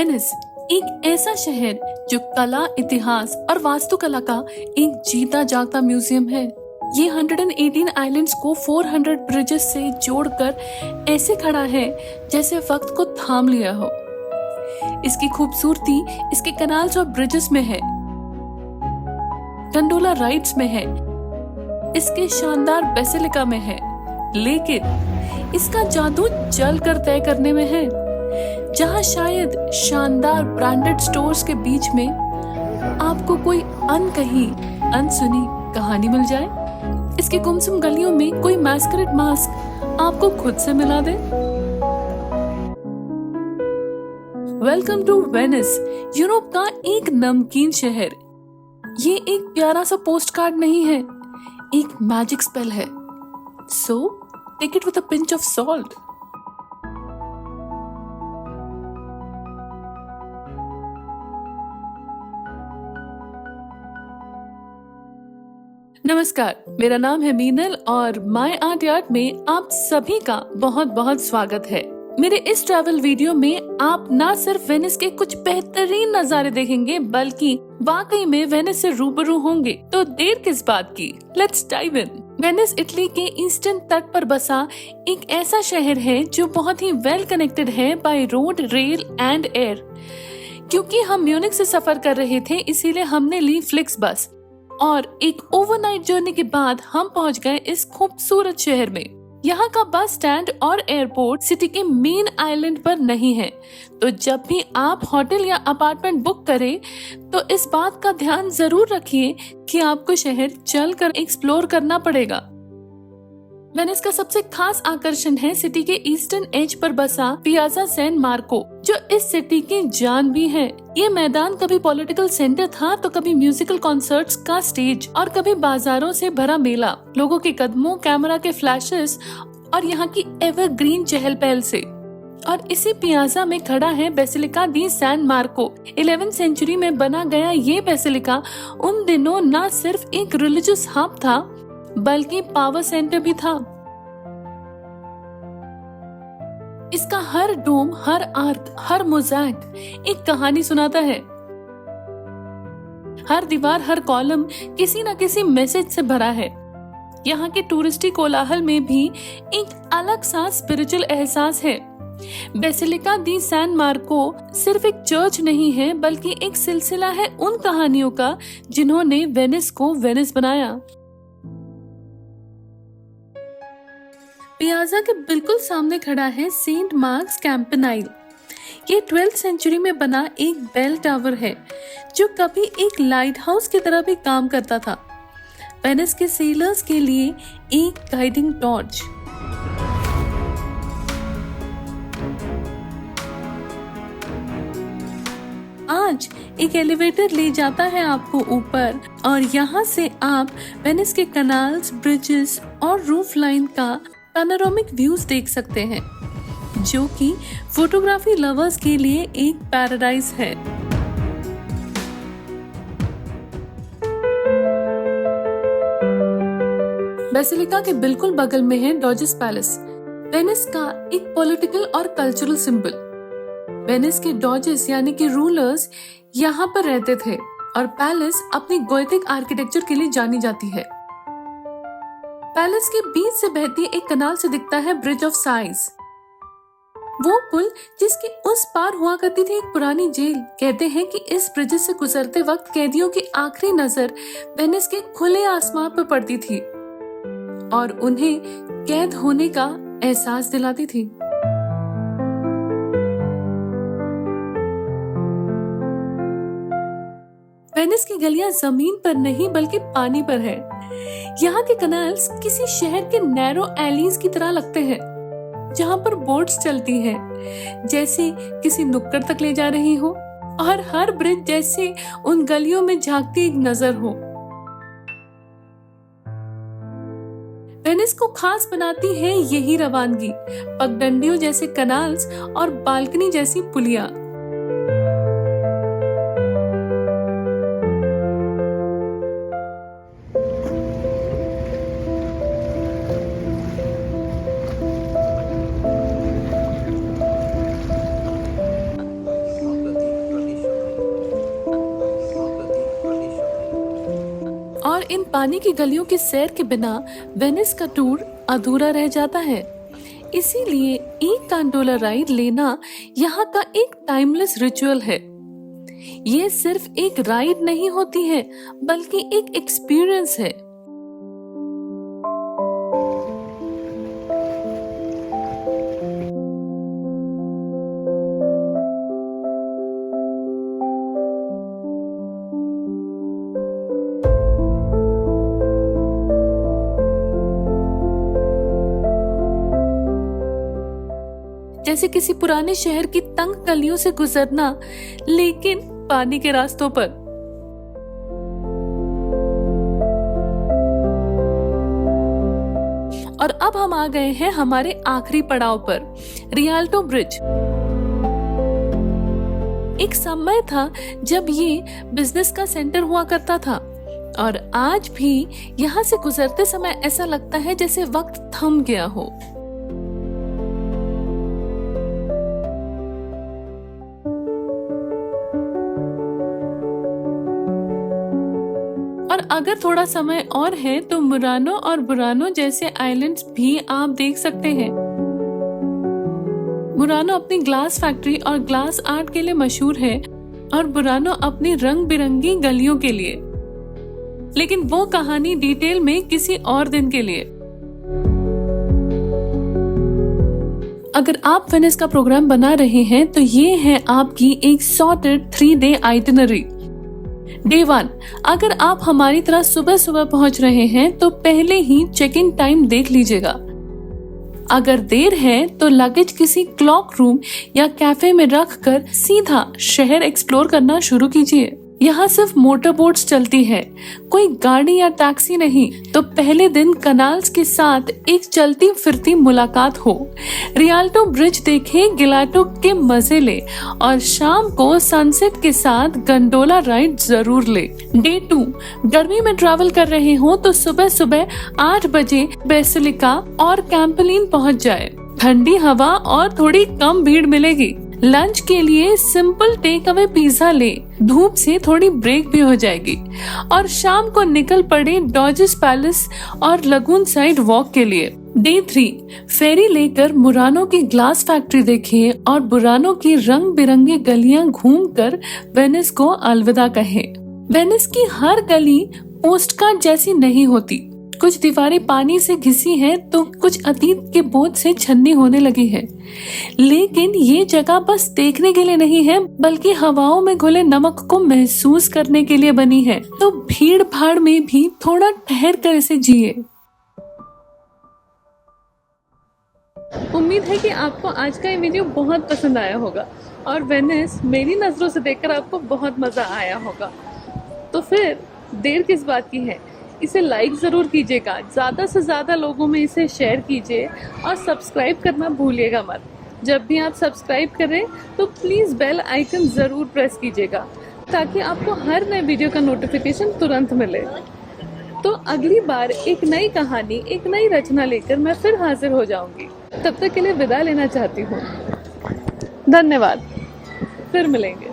Venice एक ऐसा शहर जो कला, इतिहास और वास्तुकला का एक जीता जागता म्यूजियम है। ये 118 आइलैंड्स को 400 ब्रिजेस से जोड़कर ऐसे खड़ा है जैसे वक्त को थाम लिया हो। इसकी खूबसूरती इसके कनाल्स और ब्रिजेस में है, गंडोला राइड्स में है, इसके शानदार बेसिलिका में है, लेकिन इसका जादू जल कर तय करने में है, जहां शायद शानदार ब्रांडेड स्टोर्स के बीच में आपको कोई अनकही अनसुनी कहानी मिल जाए। इसके गुमसुम गलियों में कोई मैस्करेड मास्क आपको खुद से मिला दे। वेलकम टू वेनिस, यूरोप का एक नमकीन शहर। ये एक प्यारा सा पोस्ट कार्ड नहीं है, एक मैजिक स्पेल है। So take it with a pinch of salt. नमस्कार, मेरा नाम है मीनल और माय आर्ट यार्ड में आप सभी का बहुत बहुत स्वागत है। मेरे इस ट्रैवल वीडियो में आप ना सिर्फ वेनिस के कुछ बेहतरीन नज़ारे देखेंगे बल्कि वाकई में वेनिस से रूबरू होंगे। तो देर किस बात की, let's dive in. Venice Italy के ईस्टर्न तट पर बसा एक ऐसा शहर है जो बहुत ही वेल कनेक्टेड है by road, rail and air. क्योंकि हम म्यूनिख से सफर कर रहे थे इसीलिए हमने ली फ्लिक्स बस और एक ओवरनाइट जर्नी के बाद हम पहुंच गए इस खूबसूरत शहर में। यहाँ का बस स्टैंड और एयरपोर्ट सिटी के मेन आइलैंड पर नहीं है, तो जब भी आप होटल या अपार्टमेंट बुक करें तो इस बात का ध्यान जरूर रखिए कि आपको शहर चलकर एक्सप्लोर करना पड़ेगा। वेनिस का सबसे खास आकर्षण है सिटी के ईस्टर्न एज पर बसा पियाजा सैन मार्को, जो इस सिटी की जान भी है। ये मैदान कभी पॉलिटिकल सेंटर था तो कभी म्यूजिकल कॉन्सर्ट्स का स्टेज और कभी बाजारों से भरा मेला, लोगों के कदमों, कैमरा के फ्लैशेस और यहाँ की एवरग्रीन चहल पहल से। और इसी पियाजा में खड़ा है बेसिलिका दी सैन मार्को। 11वीं सेंचुरी में बना गया ये बेसिलिका उन दिनों न सिर्फ एक रिलीजियस हब था बल्कि पावर सेंटर भी था। इसका हर डोम, हर आर्क, हर मोज़ैक एक कहानी सुनाता है। हर दीवार, हर कॉलम किसी न किसी मैसेज से भरा है। यहाँ के टूरिस्टी कोलाहल में भी एक अलग सा स्पिरिचुअल एहसास है। बेसिलिका दी सैन मार्को सिर्फ एक चर्च नहीं है बल्कि एक सिलसिला है उन कहानियों का जिन्होंने वेनिस को वेनिस बनाया। पियाजा के बिल्कुल सामने खड़ा है सेंट मार्क्स कैंपेनाइल। ये 12th सेंचुरी में बना एक बेल टावर है जो कभी एक लाइट हाउस की तरह भी काम करता था, वेनिस के सेलर्स के लिए एक गाइडिंग टॉर्च। आज एक एलिवेटर ले जाता है आपको ऊपर और यहाँ से आप वेनिस के कनाल्स, ब्रिजेस और रूफ लाइन का पैनोरामिक व्यूज देख सकते हैं, जो कि फोटोग्राफी लवर्स के लिए एक पैराडाइज है। बेसिलिका के बिल्कुल बगल में है डॉजेस पैलेस, वेनिस का एक पॉलिटिकल और कल्चरल सिंबल। वेनिस के डॉजेस यानी कि रूलर्स यहाँ पर रहते थे और पैलेस अपनी गोथिक आर्किटेक्चर के लिए जानी जाती है। पैलेस के बीच से बहती एक कनाल से दिखता है ब्रिज ऑफ साइज, वो पुल जिसके उस पार हुआ करती थी एक पुरानी जेल। कहते हैं कि इस ब्रिज से गुजरते वक्त कैदियों की आखिरी नजर वेनिस के खुले आसमान पर पड़ती थी और उन्हें कैद होने का एहसास दिलाती थी। वेनिस की गलियां जमीन पर नहीं बल्कि पानी पर है। यहाँ के कनाल्स किसी शहर के नैरो एलीज की तरह लगते हैं, जहाँ पर बोट्स चलती हैं, जैसे किसी नुक्कड़ तक ले जा रही हो, और हर ब्रिज जैसे उन गलियों में झांकती एक नजर हो। वेनिस को खास बनाती है यही रवानगी, पगडंडियों जैसे कनाल्स और बालकनी जैसी पुलिया। पानी की गलियों की सैर के बिना वेनिस का टूर अधूरा रह जाता है। इसीलिए एक गंडोला राइड लेना यहाँ का एक टाइमलेस रिचुअल है। ये सिर्फ एक राइड नहीं होती है, बल्कि एक एक्सपीरियंस है। जैसे किसी पुराने शहर की तंग गलियों से गुजरना, लेकिन पानी के रास्तों पर। और अब हम आ गए हैं हमारे आखिरी पड़ाव पर, रियाल्टो ब्रिज। एक समय था जब ये बिजनेस का सेंटर हुआ करता था, और आज भी यहाँ से गुजरते समय ऐसा लगता है जैसे वक्त थम गया हो। और अगर थोड़ा समय और है तो मुरानो और बुरानो जैसे आइलैंड्स भी आप देख सकते हैं। मुरानो अपनी ग्लास फैक्ट्री और ग्लास आर्ट के लिए मशहूर है, और बुरानो अपनी रंग बिरंगी गलियों के लिए। लेकिन वो कहानी डिटेल में किसी और दिन के लिए। अगर आप वेनिस का प्रोग्राम बना रहे हैं तो ये है आपकी एक सॉर्टेड 3-day आइटिनरी। डे 1, अगर आप हमारी तरह सुबह सुबह पहुंच रहे हैं तो पहले ही चेक इन टाइम देख लीजिएगा। अगर देर है तो लगेज किसी क्लॉक रूम या कैफे में रखकर सीधा शहर एक्सप्लोर करना शुरू कीजिए। यहाँ सिर्फ मोटर बोट्स चलती है, कोई गाड़ी या टैक्सी नहीं। तो पहले दिन कनाल्स के साथ एक चलती फिरती मुलाकात हो। रियाल्टो ब्रिज देखे, गिलाटो के मजे ले, और शाम को सनसेट के साथ गंडोला राइड जरूर ले। डे 2, गर्मी में ट्रैवल कर रहे हो तो सुबह सुबह 8 बजे बेसिलिका और कैंपलिन पहुँच जाए। ठंडी हवा और थोड़ी कम भीड़ मिलेगी। लंच के लिए सिंपल टेक अवे पिज्जा ले, धूप से थोड़ी ब्रेक भी हो जाएगी। और शाम को निकल पड़े डॉजेस पैलेस और लगून साइड वॉक के लिए। डे 3, फेरी लेकर मुरानो की ग्लास फैक्ट्री देखें और बुरानो की रंग बिरंगी गलियां घूमकर वेनिस को अलविदा कहें। वेनिस की हर गली पोस्टकार्ड जैसी नहीं होती। कुछ दीवारें पानी से घिसी हैं तो कुछ अतीत के बोझ से छन्नी होने लगी है। लेकिन ये जगह बस देखने के लिए नहीं है, बल्कि हवाओं में घुले नमक को महसूस करने के लिए बनी है। तो भीड़ भाड़ में भी थोड़ा ठहर कर इसे जिए। उम्मीद है कि आपको आज का ये वीडियो बहुत पसंद आया होगा, और वेनिस मेरी नजरों से देखकर आपको बहुत मजा आया होगा। तो फिर देर किस बात की है, इसे लाइक ज़रूर कीजिएगा, ज़्यादा से ज़्यादा लोगों में इसे शेयर कीजिए, और सब्सक्राइब करना भूलिएगा मत। जब भी आप सब्सक्राइब करें तो प्लीज़ बेल आइकन ज़रूर प्रेस कीजिएगा, ताकि आपको हर नए वीडियो का नोटिफिकेशन तुरंत मिले। तो अगली बार एक नई कहानी, एक नई रचना लेकर मैं फिर हाजिर हो जाऊंगी। तब तक के लिए विदा लेना चाहती हूँ। धन्यवाद, फिर मिलेंगे।